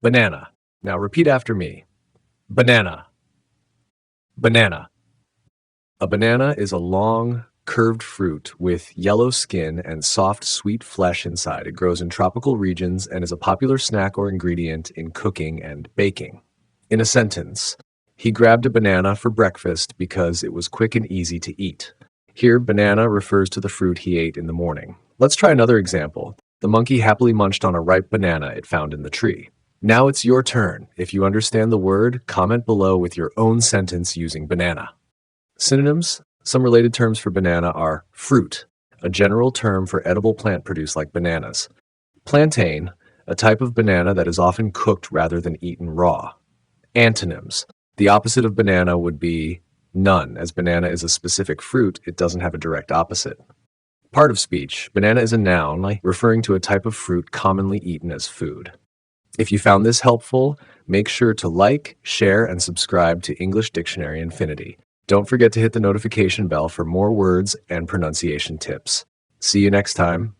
Banana. Now repeat after me. Banana. Banana. A banana is a long, curved fruit with yellow skin and soft, sweet flesh inside. It grows in tropical regions and is a popular snack or ingredient in cooking and baking. In a sentence, he grabbed a banana for breakfast because it was quick and easy to eat. Here, banana refers to the fruit he ate in the morning. Let's try another example. The monkey happily munched on a ripe banana it found in the tree. Now it's your turn. If you understand the word, comment below with your own sentence using banana. Synonyms. Some related terms for banana are fruit, a general term for edible plant produce like bananas. Plantain, a type of banana that is often cooked rather than eaten raw. Antonyms. The opposite of banana would be none. As banana is a specific fruit, it doesn't have a direct opposite. Part of speech. Banana is a noun referring to a type of fruit commonly eaten as food. If you found this helpful, make sure to like, share, and subscribe to English Dictionary Infinity. Don't forget to hit the notification bell for more words and pronunciation tips. See you next time.